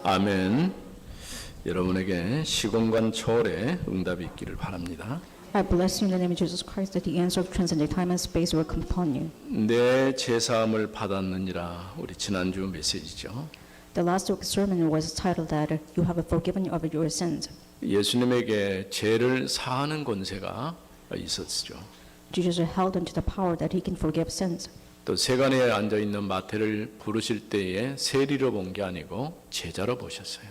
아멘. 여러분에게 시공간 초월의 응답이 있기를 바랍니다. I bless you in the name of Jesus Christ that the answer of transcendent time and space will come upon you. 내 제사함을 받았느니라. 우리 지난주 메시지죠. The last week's sermon was titled that you have forgiven of your sins. 예수님에게 죄를 사하는 권세가 있었죠. Jesus held onto the power that he can forgive sins. 또 세간에 앉아 있는 마태를 부르실 때에 세리로 본 게 아니고 제자로 보셨어요.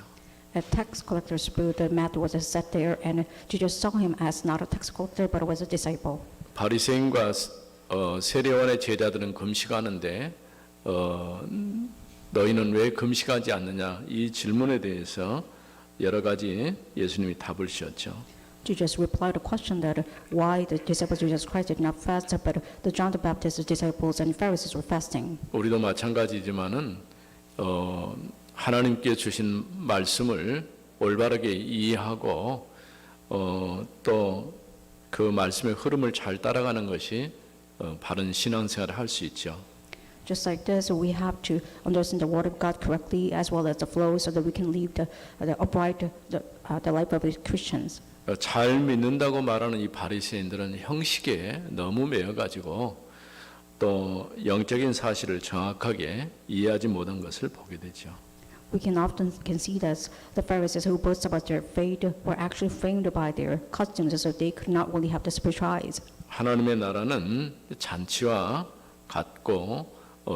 A tax collector's booth, Matthew was sat there, and Jesus saw him as not a tax collector but was a disciple. 바리새인과 세례원의 제자들은 금식하는데 너희는 왜 금식하지 않느냐 이 질문에 대해서 여러 가지 예수님이 답을 주셨죠. Jesus replied a question that why the disciples of Jesus Christ did not fast, but the John the Baptist's disciples and Pharisees were fasting. 우리도 마찬가지지만은 하나님께 주신 말씀을 올바르게 이해하고 또 그 말씀의 흐름을 잘 따라가는 것이 바른 신앙생활을 할 수 있죠. Just like this, we have to understand the Word of God correctly as well as the flow, so that we can live the upright the life of the Christians. 잘 믿는다고 말하는 이 바리새인들은 형식에 너무 매여가지고 또 영적인 사실을 정확하게 이해하지 못한 것을 보게 되죠. We can often see that the Pharisees who boast about their faith were actually framed by their customs, so they could not really have the spiritual eyes. 하나님의 나라는 잔치와 같고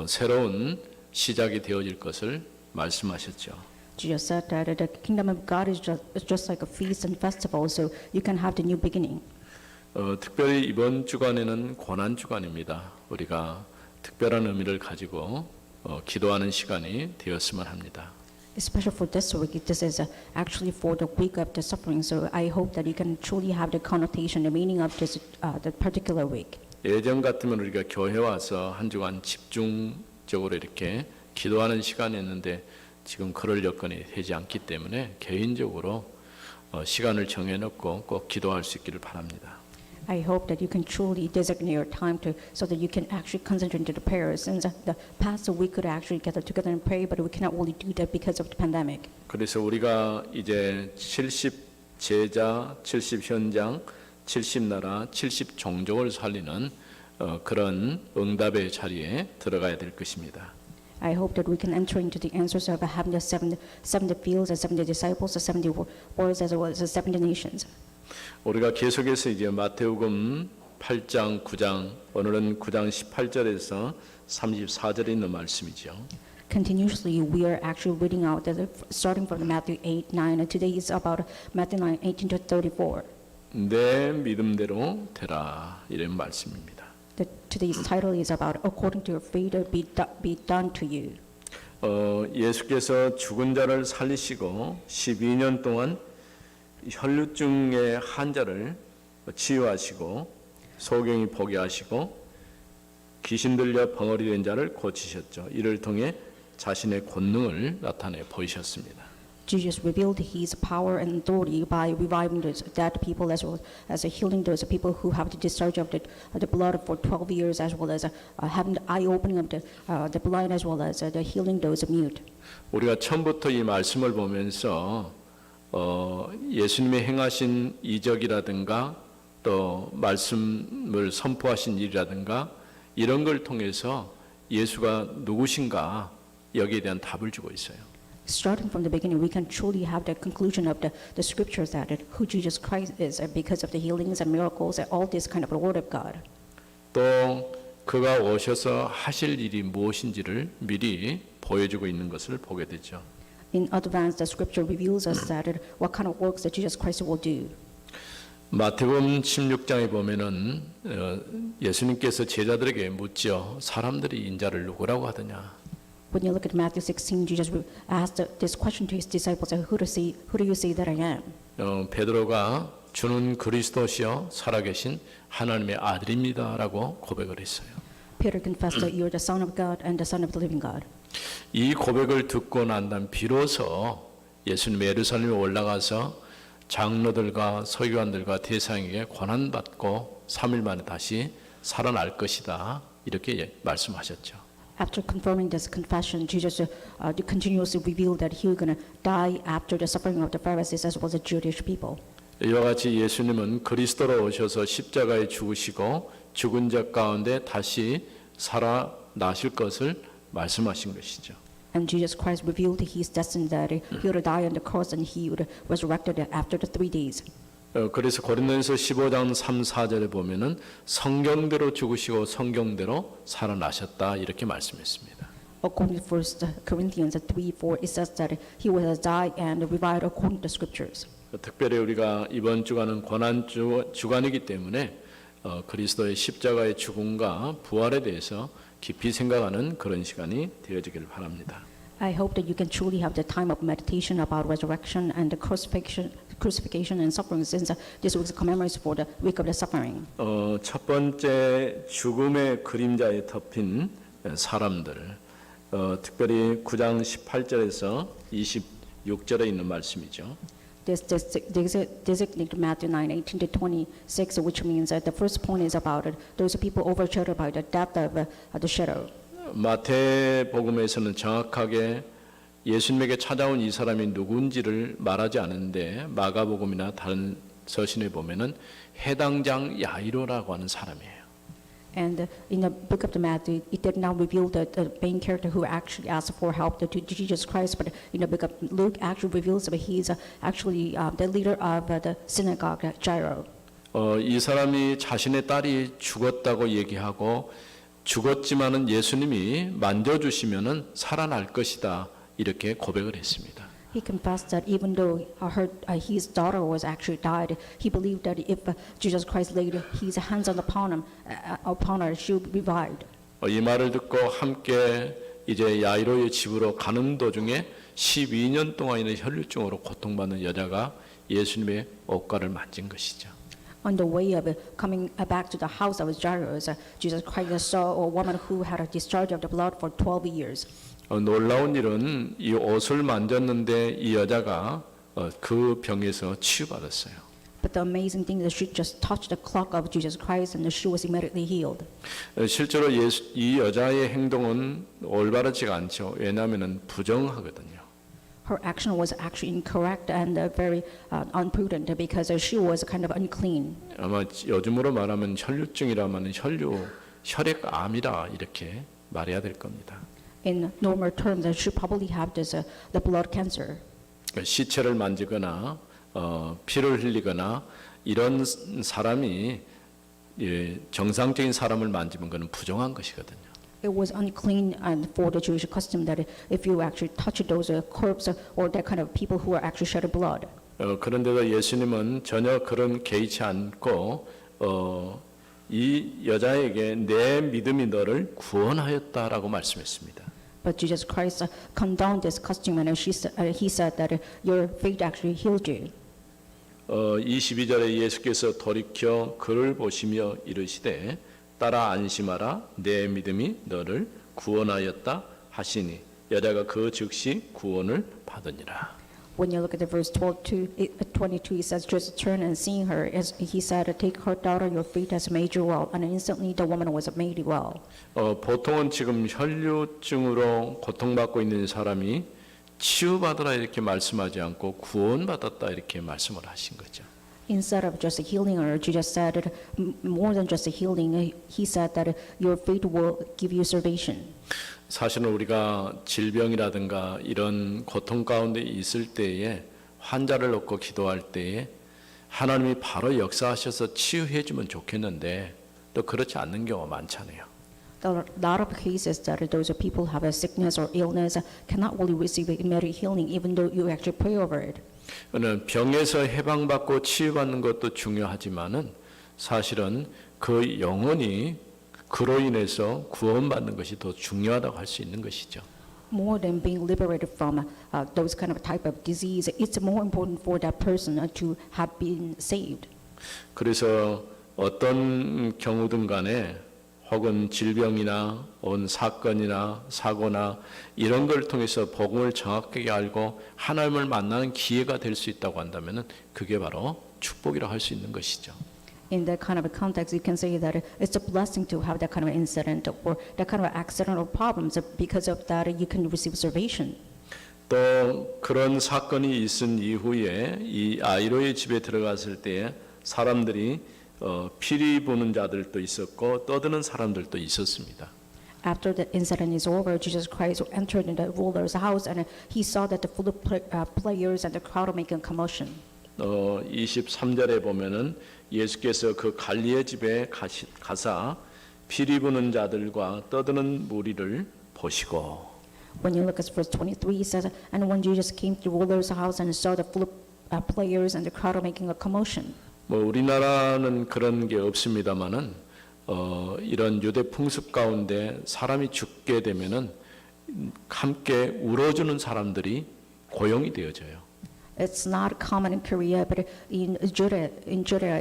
새로운 시작이 되어질 것을 말씀하셨죠. Jesus said that the kingdom of God is just like a feast and festival, so you can have the new beginning. 특별히 이번 주간에는 고난 주간입니다. 우리가 특별한 의미를 가지고 기도하는 시간이 되었으면 합니다. Especially for this week, this is actually for the week of the suffering. So I hope that you can truly have the connotation, the meaning of this the particular week. 예전 같으면 우리가 교회 와서 한 주간 집중적으로 이렇게 기도하는 시간이었는데 지금 그럴 여건이 되지 않기 때문에 개인적으로 시간을 정해놓고 꼭 기도할 수 있기를 바랍니다. I hope that you can truly designate your time so that you can actually concentrate into the prayers. Since the past week could actually gather together and pray, but we cannot really do that because of the pandemic. 그래서 우리가 이제 70 제자, 70 현장, 70 나라, 70 종족을 살리는 그런 응답의 자리에 들어가야 될 것입니다. I hope that we can enter into the answers of having the 70 fields, the 70 disciples, the 70 words, as well as the 70 nations. 우리가 계속해서 이제 마태복음 8장, 9장, 오늘은 9장 18절에서 34절에 있는 말씀이죠. Continuously, we are actually reading out, starting from Matthew 8, 9, and today is about Matthew 9, 18 to 34. 내 믿음대로 되라 이런 말씀입니다. Today's title is about according to your faith be done to you. 예수께서 죽은 자를 살리시고 12년 동안 혈루증의 환자를 치유하시고 소경이 보게 하시고 귀신 들려 벙어리 된 자를 고치셨죠. 이를 통해 자신의 권능을 나타내 보이셨습니다. Jesus revealed his power and authority by reviving those dead people as well as healing those people who have the discharge of the blood for 12 years, as well as having the eye opening of the blind, as well as the healing those mute. 우리가 처음부터 이 말씀을 보면서 예수님이 행하신 이적이라든가 또 말씀을 선포하신 일이라든가 이런 걸 통해서 예수가 누구신가 여기에 대한 답을 주고 있어요. Starting from the beginning, we can truly have the conclusion of the scriptures that who Jesus Christ is because of the healings and miracles and all this kind of the word of God. 또 그가 오셔서 하실 일이 무엇인지를 미리 보여주고 있는 것을 보게 되죠. In advance, the scripture reveals us that what kind of works that Jesus Christ will do. 마태복음 16장에 보면은 예수님께서 제자들에게 묻죠. 사람들이 인자를 누구라고 하더냐? When you look at Matthew 16, Jesus asked this question to his disciples, who do you say that I am? 베드로가 주는 그리스도시요 살아계신 하나님의 아들입니다라고 고백을 했어요. Peter confessed that you're the Son of God and the Son of the living God. 이 고백을 듣고 난 다음 비로소 예수님 예루살렘에 올라가서 장로들과 서기관들과 대상에게 고난받고 3일 만에 다시 살아날 것이다 이렇게 말씀하셨죠. After confirming this confession, Jesus continuously revealed that he was going to die after the suffering of the Pharisees as well as the Jewish people. 이와 같이 예수님은 그리스도로 오셔서 십자가에 죽으시고 죽은 자 가운데 다시 살아나실 것을 말씀하신 것이죠. And Jesus Christ revealed his destiny that he would die on the cross and he would resurrected after the 3 days. 그래서 고린도전서 15장 3, 4절에 보면은 성경대로 죽으시고 성경대로 살아나셨다 이렇게 말씀했습니다. According to 1 Corinthians 3:4, it says that he was died and revived according to the scriptures. 특별히 우리가 이번 주간은 고난 주간이기 때문에 그리스도의 십자가의 죽음과 부활에 대해서 깊이 생각하는 그런 시간이 되어지기를 바랍니다. I hope that you can truly have the time of meditation about resurrection and the crucifixion and suffering, since this week commemorates for the week of the suffering. 첫 번째 죽음의 그림자에 덮인 사람들, 특별히 9장 18절에서 26절에 있는 말씀이죠. This designated Matthew 9:18 to 26, which means that the first point is about those people overshadowed by the depth of the shadow. 마태복음에서는 정확하게 예수님에게 찾아온 이 사람이 누군지를 말하지 않은데 마가복음이나 다른 서신에 보면은 해당장 야이로라고 하는 사람이에요. And in the book of the Matthew, it did not reveal the main character who actually asked for help to Jesus Christ, but in the book of Luke, actually reveals that he's actually the leader of the synagogue, Jairo. 이 사람이 자신의 딸이 죽었다고 얘기하고 죽었지만은 예수님이 만져주시면은 살아날 것이다 이렇게 고백을 했습니다. He confessed that even though his daughter was actually died, he believed that if Jesus Christ laid his hands upon her, she would be revived. 이 말을 듣고 함께 이제 야이로의 집으로 가는 도중에 12년 동안이나 혈류증으로 고통받는 여자가 예수님의 옷가를 만진 것이죠. On the way of coming back to the house of Jairus, Jesus Christ saw a woman who had a discharge of the blood for 12 years. 놀라운 일은 이 옷을 만졌는데 이 여자가 그 병에서 치유받았어요. But the amazing thing is she just touched the cloak of Jesus Christ and she was immediately healed. 실제로 이 여자의 행동은 올바르지가 않죠. 왜냐하면 부정하거든요. Her action was actually incorrect and very unprudent because she was kind of unclean. 아마 요즘으로 말하면 혈류증이라면 혈액암이라 이렇게 말해야 될 겁니다. In normal terms, she probably have the blood cancer. 시체를 만지거나 피를 흘리거나 이런 사람이 정상적인 사람을 만지면 그는 부정한 것이거든요. It was unclean and for the Jewish custom that if you actually touch those corpses or that kind of people who are actually shedding blood. 그런데도 예수님은 전혀 그런 개의치 않고 이 여자에게 내 믿음이 너를 구원하였다라고 말씀했습니다. But Jesus Christ condoned this custom and he said that your faith actually healed you. 22절에 예수께서 돌이켜 그를 보시며 이르시되 따라 안심하라 내 믿음이 너를 구원하였다 하시니 여자가 그 즉시 구원을 받으니라. When you look at the verse 22, it says, Jesus turned and seeing her, as he said, take her daughter, your faith has made you well. And instantly the woman was made well. 보통은 지금 혈류증으로 고통받고 있는 사람이 치유받으라 이렇게 말씀하지 않고 구원받았다 이렇게 말씀을 하신 거죠. Instead of just healing her, Jesus said that more than just healing, he said that your faith will give you salvation. 사실은 우리가 질병이라든가 이런 고통 가운데 있을 때에 환자를 놓고 기도할 때에 하나님이 바로 역사하셔서 치유해 주면 좋겠는데 또 그렇지 않는 경우가 많잖아요. There are a lot of cases that those people have a sickness or illness cannot really receive immediate healing even though you actually pray over it. 병에서 해방받고 치유받는 것도 중요하지만은 사실은 그 영혼이 그로 인해서 구원받는 것이 더 중요하다고 할 수 있는 것이죠. More than being liberated from those kind of type of disease, it's more important for that person to have been saved. 그래서 어떤 경우든 간에 혹은 질병이나 온 사건이나 사고나 이런 걸 통해서 복음을 정확하게 알고 하나님을 만나는 기회가 될 수 있다고 한다면은 그게 바로 축복이라고 할 수 있는 것이죠. In that kind of a context, you can say that it's a blessing to have that kind of incident or that kind of accident or problems. Because of that, you can receive salvation. 또 그런 사건이 있은 이후에 이 아이로의 집에 들어갔을 때 사람들이 피리 부는 자들도 있었고 떠드는 사람들도 있었습니다. After the incident is over, Jesus Christ entered in the ruler's house and he saw that the full of players and the crowd were making commotion. 23절에 보면은 예수께서 그 갈리의 집에 가사 피리 부는 자들과 떠드는 무리를 보시고 When you look at verse 23, it says, and when Jesus came to the ruler's house and saw the full of players and the crowd were making a commotion. 뭐 우리나라는 그런 게 없습니다만은 이런 유대 풍습 가운데 사람이 죽게 되면은 함께 울어주는 사람들이 고용이 되어져요. It's not common in Korea, but in Judea,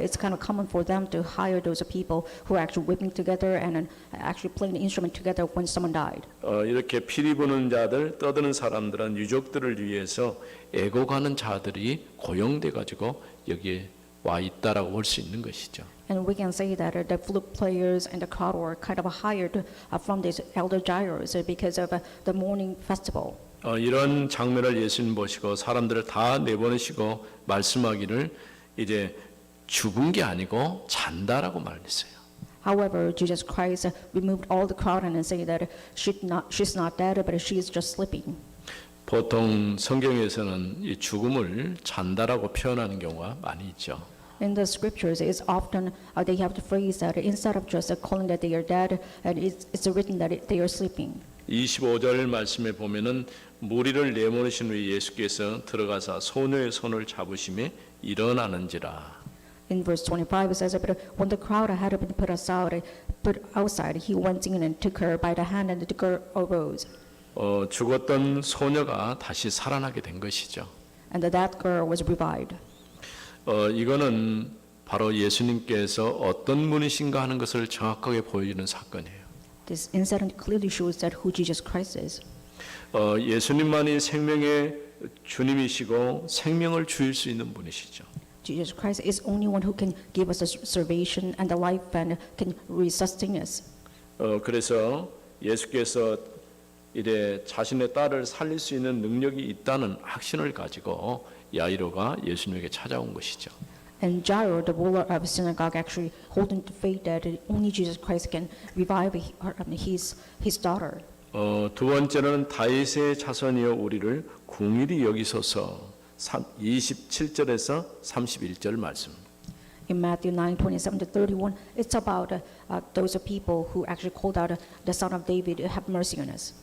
it's kind of common for them to hire those people who are actually whipping together and actually playing the instrument together when someone died. 이렇게 피리 부는 자들, 떠드는 사람들은 유족들을 위해서 애고가는 자들이 고용돼 가지고 여기에 와 있다라고 볼 수 있는 것이죠. And we can say that the flute players and the crowd were kind of hired from these elder gyros because of the mourning festival. 이런 장면을 예수님 보시고 사람들을 다 내보내시고 말씀하기를 이제 죽은 게 아니고 잔다라고 말했어요. However, Jesus Christ removed all the crowd and said that she's not dead, but she is just sleeping. 보통 성경에서는 이 죽음을 잔다라고 표현하는 경우가 많이 있죠. In the scriptures, it's often they have the phrase that instead of just calling that they are dead, and it's written that they are sleeping. 25절 말씀에 보면은 무리를 내보내신 후에 예수께서 들어가사 소녀의 손을 잡으심에 일어나는지라. In verse 25, it says, but when the crowd had been put outside, he went in and took her by the hand, and the girl arose. 죽었던 소녀가 다시 살아나게 된 것이죠. And that girl was revived. 이거는 바로 예수님께서 어떤 분이신가 하는 것을 정확하게 보여주는 사건이에요. This incident clearly shows that who Jesus Christ is. 예수님만이 생명의 주님이시고 생명을 주실 수 있는 분이시죠. Jesus Christ is only one who can give us the salvation and the life and can resuscitate us. 그래서 예수께서 이래 자신의 딸을 살릴 수 있는 능력이 있다는 확신을 가지고 야이로가 예수님에게 찾아온 것이죠. And Jairo, the ruler of the synagogue, actually holding to faith that only Jesus Christ can revive his daughter. 두 번째는 다윗의 자손이여 우리를 궁일이 여기소서 27절에서 31절 말씀. In Matthew 9:27 to 31, it's about those people who actually called out the Son of David, have mercy on us.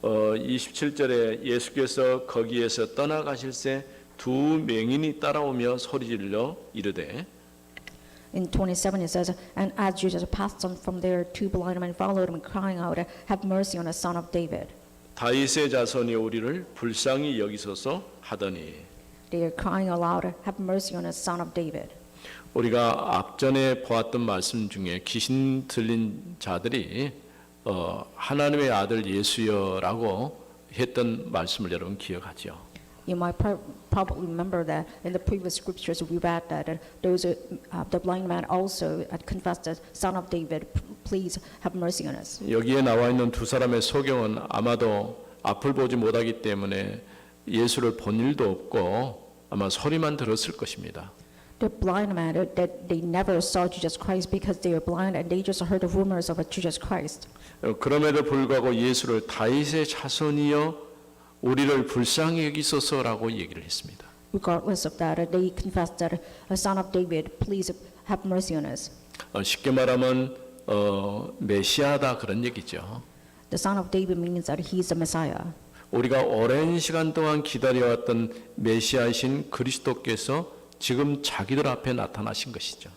27절에 예수께서 거기에서 떠나가실새 두 맹인이 따라오며 소리질러 이르되 In 27 it says, and as Jesus passed on from there, two blind men followed him, crying out, have mercy on the Son of David. 다윗의 자손이 우리를 불쌍히 여기소서 하더니 They are crying aloud, have mercy on the Son of David. 우리가 앞전에 보았던 말씀 중에 귀신 들린 자들이 하나님의 아들 예수여라고 했던 말씀을 여러분 기억하죠. You might probably remember that in the previous scriptures we read that those the blind man also confessed that Son of David, please have mercy on us. 여기에 나와 있는 두 사람의 소경은 아마도 앞을 보지 못하기 때문에 예수를 본 일도 없고 아마 소리만 들었을 것입니다. The blind man that they never saw Jesus Christ because they are blind and they just heard the rumors of Jesus Christ. 그럼에도 불구하고 예수를 다윗의 자손이여 우리를 불쌍히 여기소서라고 얘기를 했습니다. Regardless of that, they confessed that Son of David, please have mercy on us. 쉽게 말하면 메시아다 그런 얘기죠. The Son of David means that he is the Messiah. 우리가 오랜 시간 동안 기다려왔던 메시아이신 그리스도께서 지금 자기들 앞에 나타나신 것이죠.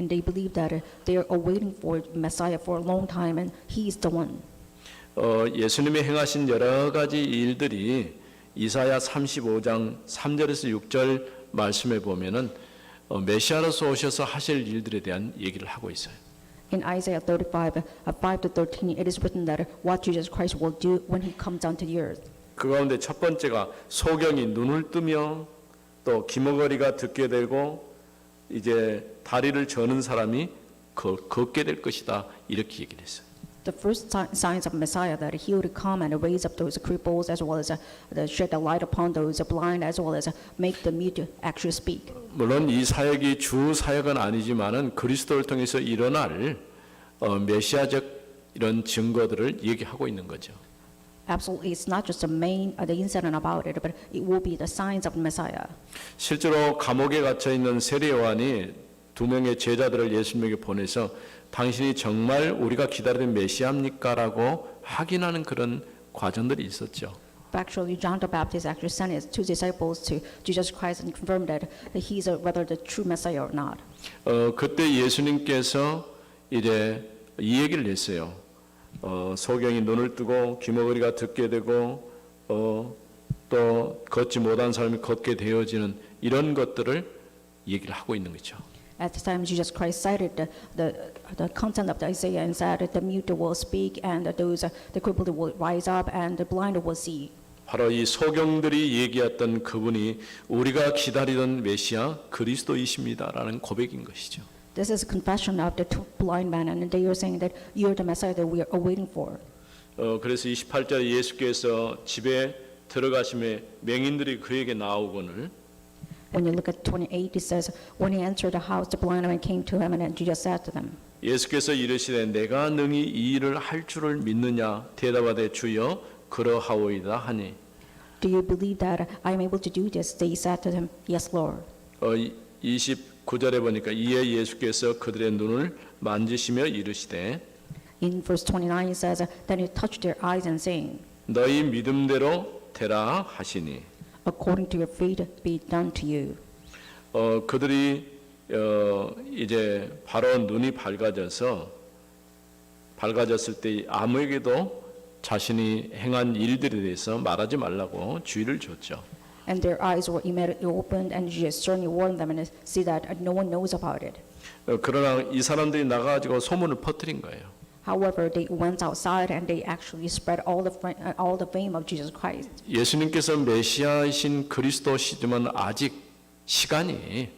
And they believe that they are awaiting for Messiah for a long time, and he is the one. 예수님이 행하신 여러 가지 일들이 이사야 35장 3절에서 6절 말씀에 보면은 메시아로서 오셔서 하실 일들에 대한 얘기를 하고 있어요. In Isaiah 35, 5 to 13, it is written that what Jesus Christ will do when he comes down to the earth. 그 가운데 첫 번째가 소경이 눈을 뜨며 또 귀머거리가 듣게 되고 이제 다리를 저는 사람이 걷게 될 것이다 이렇게 얘기를 했어요. The first signs of Messiah that he would come and raise up those cripples as well as shed a light upon those blind as well as make the mute actually speak. 물론 이 사역이 주 사역은 아니지만은 그리스도를 통해서 일어날 메시아적 이런 증거들을 얘기하고 있는 거죠. Absolutely, it's not just the incident about it, but it will be the signs of Messiah. 실제로 감옥에 갇혀 있는 세례 요한이 두 명의 제자들을 예수님에게 보내서 당신이 정말 우리가 기다리는 메시아입니까라고 확인하는 그런 과정들이 있었죠. But actually, John the Baptist actually sent his two disciples to Jesus Christ and confirmed that he's whether the true Messiah or not. 그때 예수님께서 이제 이 얘기를 했어요. 소경이 눈을 뜨고 귀머거리가 듣게 되고 또 걷지 못한 사람이 걷게 되어지는 이런 것들을 얘기를 하고 있는 거죠. At the time, Jesus Christ cited the content of the Isaiah and said that the mute will speak and the crippled will rise up and the blind will see. 바로 이 소경들이 얘기했던 그분이 우리가 기다리던 메시아 그리스도이십니다라는 고백인 것이죠. This is a confession of the two blind men, and they are saying that you are the Messiah that we are waiting for. 그래서 28절에 예수께서 집에 들어가심에 맹인들이 그에게 나오거늘 When you look at 28, it says, when he entered the house, the blind man came to him, and Jesus said to them, 예수께서 이르시되 내가 능히 이 일을 할 줄을 믿느냐 대답하되 주여 그러하오이다 하니 Do you believe that I am able to do this? They said to him, Yes, Lord. 29절에 보니까 이에 예수께서 그들의 눈을 만지시며 이르시되 In verse 29, it says, Then he touched their eyes and saying, 너희 믿음대로 되라 하시니 According to your faith be done to you. 그들이 이제 바로 눈이 밝아졌을 때 아무에게도 자신이 행한 일들에 대해서 말하지 말라고 주의를 줬죠. And their eyes were immediately opened, and Jesus sternly warned them and see that no one knows about it. 그러나 이 사람들이 나가가지고 소문을 퍼뜨린 거예요. However, they went outside and they actually spread all the fame of Jesus Christ. 예수님께서 메시아이신 그리스도시지만 아직 시간이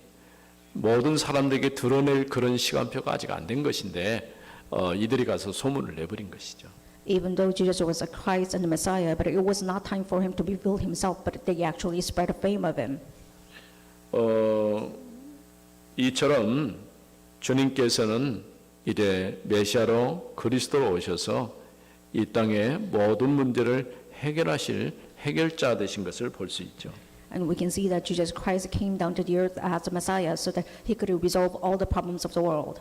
모든 사람들에게 드러낼 그런 시간표가 아직 안 된 것인데 이들이 가서 소문을 내버린 것이죠. Even though Jesus was a Christ and the Messiah, but it was not time for him to reveal himself, but they actually spread the fame of him. 이처럼 주님께서는 이제 메시아로 그리스도로 오셔서 이 땅의 모든 문제를 해결하실 해결자 되신 것을 볼 수 있죠. And we can see that Jesus Christ came down to the earth as a Messiah so that he could resolve all the problems of the world.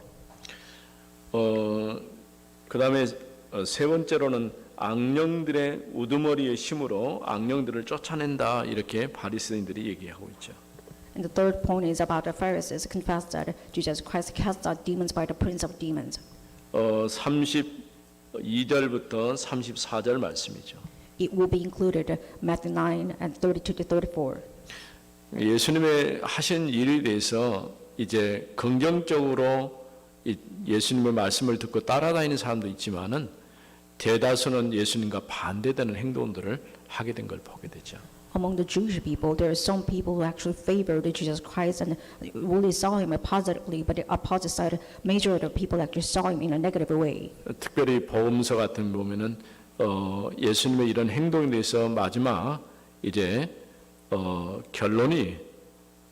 그다음에 세 번째로는 악령들의 우두머리의 힘으로 악령들을 쫓아낸다 이렇게 바리새인들이 얘기하고 있죠. And the third point is about the Pharisees confessed that Jesus Christ cast out demons by the prince of demons. 32절부터 34절 말씀이죠. It will be included Matthew 9 and 32 to 34. 예수님의 하신 일에 대해서 이제 긍정적으로 예수님의 말씀을 듣고 따라다니는 사람도 있지만은 대다수는 예수님과 반대되는 행동들을 하게 된 걸 보게 되죠. Among the Jewish people, there are some people who actually favored Jesus Christ and really saw him positively, but the opposite side, majority of people actually saw him in a negative way. 특별히 복음서 같은 보면은 예수님의 이런 행동에 대해서 마지막 이제 결론이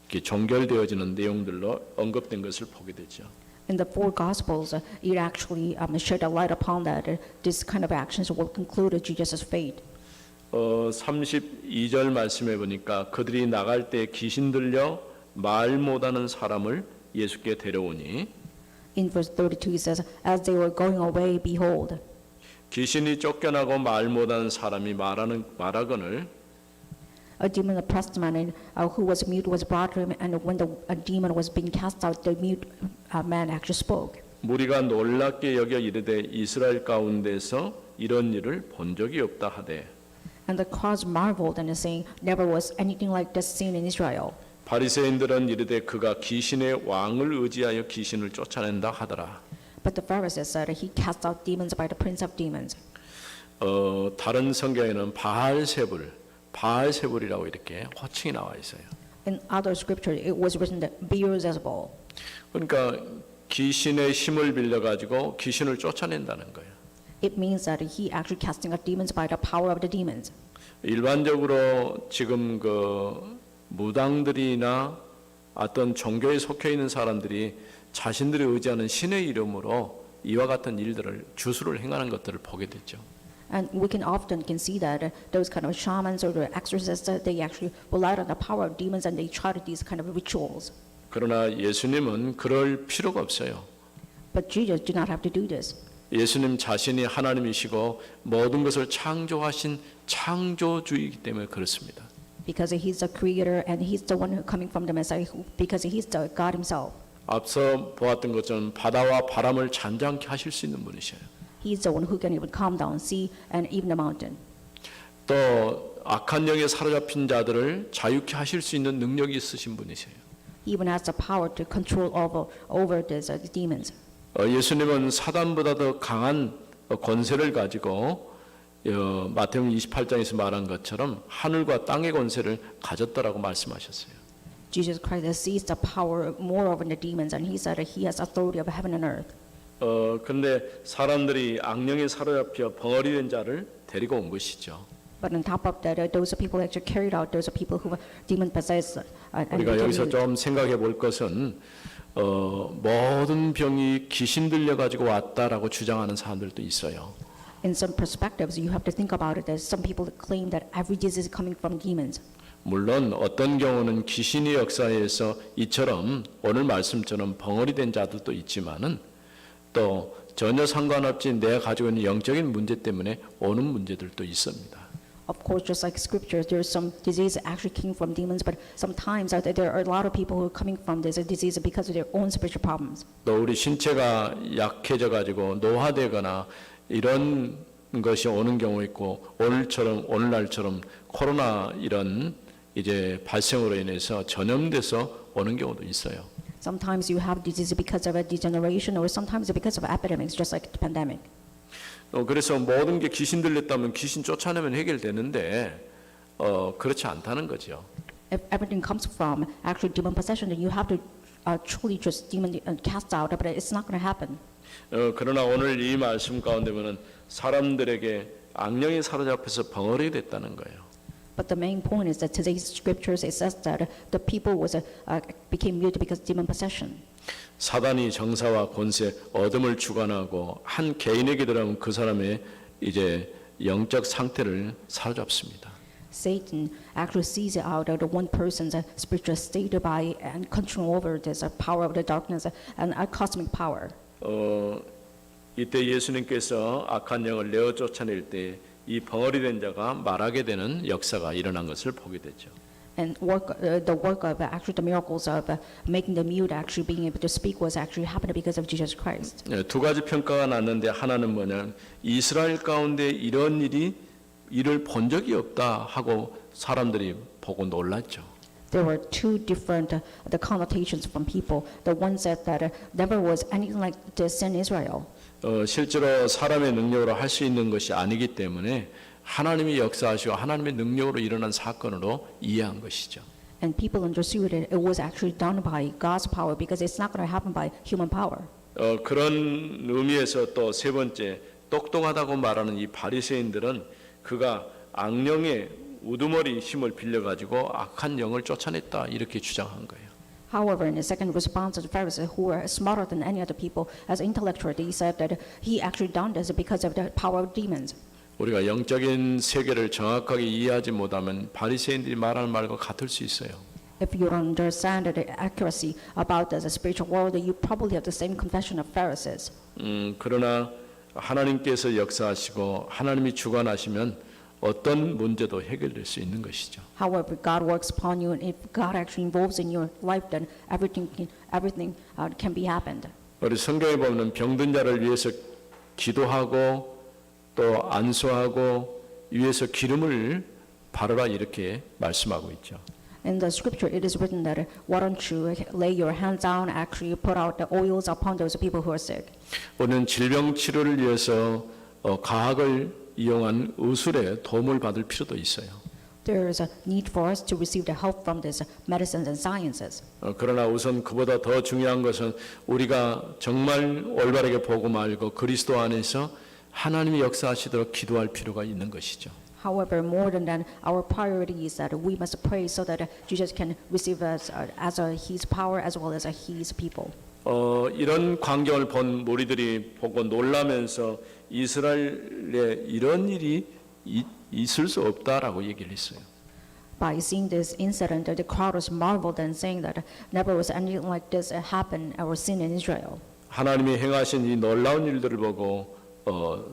이렇게 종결되어지는 내용들로 언급된 것을 보게 되죠. In the four Gospels, it actually shed a light upon that. This kind of actions will conclude Jesus' fate. 32절 말씀해 보니까 그들이 나갈 때 귀신 들려 말 못하는 사람을 예수께 데려오니 In verse 32 it says, As they were going away, behold, 귀신이 쫓겨나고 말 못하는 사람이 말하거늘 a demon oppressed man who was mute was brought to him, and when a demon was being cast out, the mute man actually spoke. 무리가 놀랍게 여겨 이르되 이스라엘 가운데서 이런 일을 본 적이 없다 하되 And the crowds marveled and saying, Never was anything like this seen in Israel. 바리새인들은 이르되 그가 귀신의 왕을 의지하여 귀신을 쫓아낸다 하더라. But the Pharisees said he cast out demons by the prince of demons. 다른 성경에는 바알세불이라고 이렇게 호칭이 나와 있어요. In other scripture, it was written that Beelzebul. 그러니까 귀신의 힘을 빌려 가지고 귀신을 쫓아낸다는 거예요. It means that he actually casting out demons by the power of the demons. 일반적으로 지금 그 무당들이나 어떤 종교에 속해 있는 사람들이 자신들이 의지하는 신의 이름으로 이와 같은 일들을 주술을 행하는 것들을 보게 됐죠. And we can often see that those kind of shamans or the exorcists, they actually rely on the power of demons and they try to do these kind of rituals. 그러나 예수님은 그럴 필요가 없어요. But Jesus did not have to do this. 예수님 자신이 하나님이시고 모든 것을 창조하신 창조주이기 때문에 그렇습니다. Because he's the creator and he's the one coming from the Messiah, because he's the God himself. 앞서 보았던 것처럼 바다와 바람을 잔잔케 하실 수 있는 분이셔요. He's the one who can even calm down sea and even the mountain. 또 악한 영에 사로잡힌 자들을 자유케 하실 수 있는 능력이 있으신 분이세요. He even has the power to control over these demons. 예수님은 사단보다 더 강한 권세를 가지고 마태복음 28장에서 말한 것처럼 하늘과 땅의 권세를 가졌다라고 말씀하셨어요. Jesus Christ has seized the power more over the demons, and he said that he has authority of heaven and earth. 그런데 사람들이 악령에 사로잡혀 벙어리 된 자를 데리고 온 것이죠. But on top of that, those people actually carried out those people who were demon possessed. 우리가 여기서 좀 생각해 볼 것은 모든 병이 귀신 들려 가지고 왔다라고 주장하는 사람들도 있어요. In some perspectives, you have to think about it. There's some people that claim that every disease is coming from demons. 물론 어떤 경우는 귀신의 역사에서 이처럼 오늘 말씀처럼 벙어리 된 자들도 있지만은 또 전혀 상관없이 내가 가지고 있는 영적인 문제 때문에 오는 문제들도 있습니다. Of course, just like scripture, there's some disease that actually came from demons, but sometimes there are a lot of people who are coming from this disease because of their own spiritual problems. 또 우리 신체가 약해져 가지고 노화되거나 이런 것이 오는 경우 있고 오늘날처럼 코로나 이런 이제 발생으로 인해서 전염돼서 오는 경우도 있어요. Sometimes you have disease because of a degeneration, or sometimes because of epidemics, just like the pandemic. 그래서 모든 게 귀신 들렸다면 귀신 쫓아내면 해결되는데 그렇지 않다는 거죠. If everything comes from actually demon possession, then you have to truly just demon cast out, but it's not going to happen. 그러나 오늘 이 말씀 가운데 보면 사람들에게 악령에 사로잡혀서 벙어리 됐다는 거예요. But the main point is that today's scriptures, it says that the people became mute because of demon possession. 사단이 정사와 권세, 어둠을 주관하고 한 개인에게 들어가면 그 사람의 이제 영적 상태를 사로잡습니다. Satan actually sees it out of the one person's spiritual state by and control over this power of the darkness and a cosmic power. 이때 예수님께서 악한 영을 내어 쫓아낼 때 이 벙어리 된 자가 말하게 되는 역사가 일어난 것을 보게 되죠. And the work of actually the miracles of making the mute actually being able to speak was actually happened because of Jesus Christ. 두 가지 평가가 났는데 하나는 뭐냐면 이스라엘 가운데 이런 일을 본 적이 없다 하고 사람들이 보고 놀랐죠. There were two different the connotations from people. The one said that never was anything like this in Israel. 실제로 사람의 능력으로 할 수 있는 것이 아니기 때문에 하나님이 역사하시고 하나님의 능력으로 일어난 사건으로 이해한 것이죠. And people understood that it was actually done by God's power because it's not going to happen by human power. 그런 의미에서 또 세 번째 똑똑하다고 말하는 이 바리새인들은 그가 악령의 우두머리 힘을 빌려 가지고 악한 영을 쫓아냈다 이렇게 주장한 거예요. However, in the second response of the Pharisees, who were smarter than any other people, as intellectual, they said that he actually done this because of the power of demons. 우리가 영적인 세계를 정확하게 이해하지 못하면 바리새인들이 말하는 말과 같을 수 있어요. If you don't understand the accuracy about the spiritual world, you probably have the same confession of Pharisees. 그러나 하나님께서 역사하시고 하나님이 주관하시면 어떤 문제도 해결될 수 있는 것이죠. However, God works upon you, and if God actually involves in your life, then everything can be happened. 우리 성경에 보면 병든 자를 위해서 기도하고 또 안수하고 위에서 기름을 바르라 이렇게 말씀하고 있죠. In the scripture, it is written that why don't you lay your hands down, actually put out the oils upon those people who are sick. 우리는 질병 치료를 위해서 과학을 이용한 의술의 도움을 받을 필요도 있어요. There is a need for us to receive the help from these medicines and sciences. 그러나 우선 그보다 더 중요한 것은 우리가 정말 올바르게 보고 말고 그리스도 안에서 하나님이 역사하시도록 기도할 필요가 있는 것이죠. However, more than that, our priority is that we must pray so that Jesus can receive us as His power as well as His people. 이런 광경을 본 무리들이 보고 놀라면서 이스라엘에 이런 일이 있을 수 없다라고 얘기를 했어요. By seeing this incident, the crowd was marveled and saying that never was anything like this happen or seen in Israel. 하나님이 행하신 이 놀라운 일들을 보고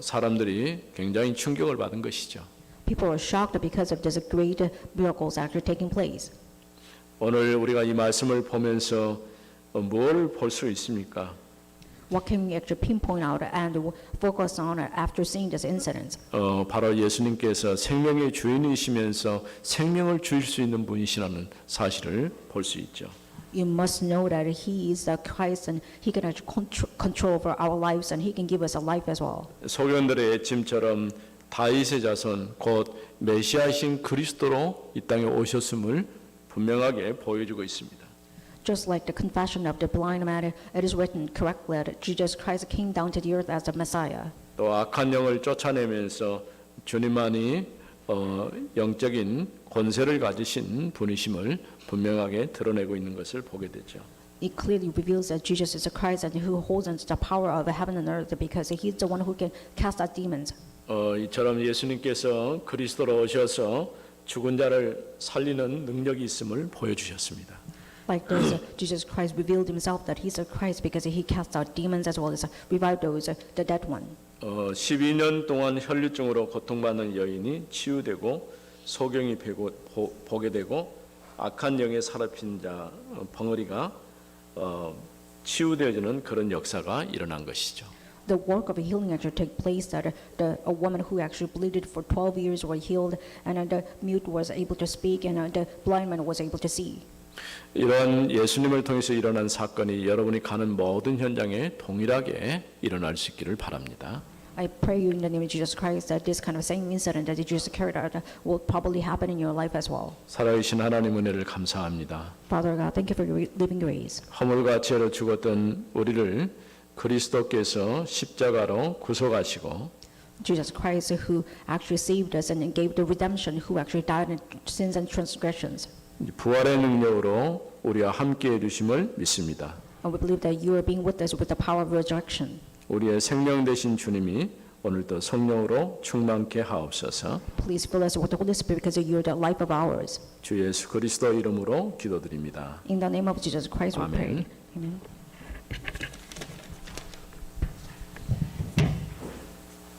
사람들이 굉장히 충격을 받은 것이죠. People were shocked because of these great miracles actually taking place. 오늘 우리가 이 말씀을 보면서 뭘 볼 수 있습니까? What can we actually pinpoint out and focus on after seeing this incident? 바로 예수님께서 생명의 주인이시면서 생명을 주실 수 있는 분이시라는 사실을 볼 수 있죠. You must know that He is the Christ and He can actually control over our lives and He can give us a life as well. 소견들의 애침처럼 다윗의 자손 곧 메시아이신 그리스도로 이 땅에 오셨음을 분명하게 보여주고 있습니다. Just like the confession of the blind man, it is written correctly that Jesus Christ came down to the earth as the Messiah. 또 악한 영을 쫓아내면서 주님만이 영적인 권세를 가지신 분이심을 분명하게 드러내고 있는 것을 보게 되죠. It clearly reveals that Jesus is the Christ and who holds on to the power of heaven and earth because He's the one who can cast out demons. 이처럼 예수님께서 그리스도로 오셔서 죽은 자를 살리는 능력이 있음을 보여주셨습니다. Like this, Jesus Christ revealed Himself that He's the Christ because He cast out demons as well as revived those the dead one. 12년 동안 혈류증으로 고통받는 여인이 치유되고 소경이 보게 되고 악한 영에 사로잡힌 자 벙어리가 치유되어지는 그런 역사가 일어난 것이죠. The work of healing actually took place that a woman who actually bleeded for 12 years were healed and the mute was able to speak and the blind man was able to see. 이런 예수님을 통해서 일어난 사건이 여러분이 가는 모든 현장에 동일하게 일어날 수 있기를 바랍니다. I pray you in the name of Jesus Christ that this kind of same incident that you just carried out will probably happen in your life as well. 살아계신 하나님 은혜를 감사합니다. Father God, thank you for your living grace. 허물과 죄로 죽었던 우리를 그리스도께서 십자가로 구속하시고 Jesus Christ who actually saved us and gave the redemption who actually died in sins and transgressions. 부활의 능력으로 우리와 함께 해주심을 믿습니다. And we believe that you are being with us with the power of resurrection. 우리의 생명 되신 주님이 오늘도 성령으로 충만케 하옵소서. Please fill us with the Holy Spirit because you are the life of ours. 주 예수 그리스도 이름으로 기도드립니다. In the name of Jesus Christ we 아멘. pray. Amen.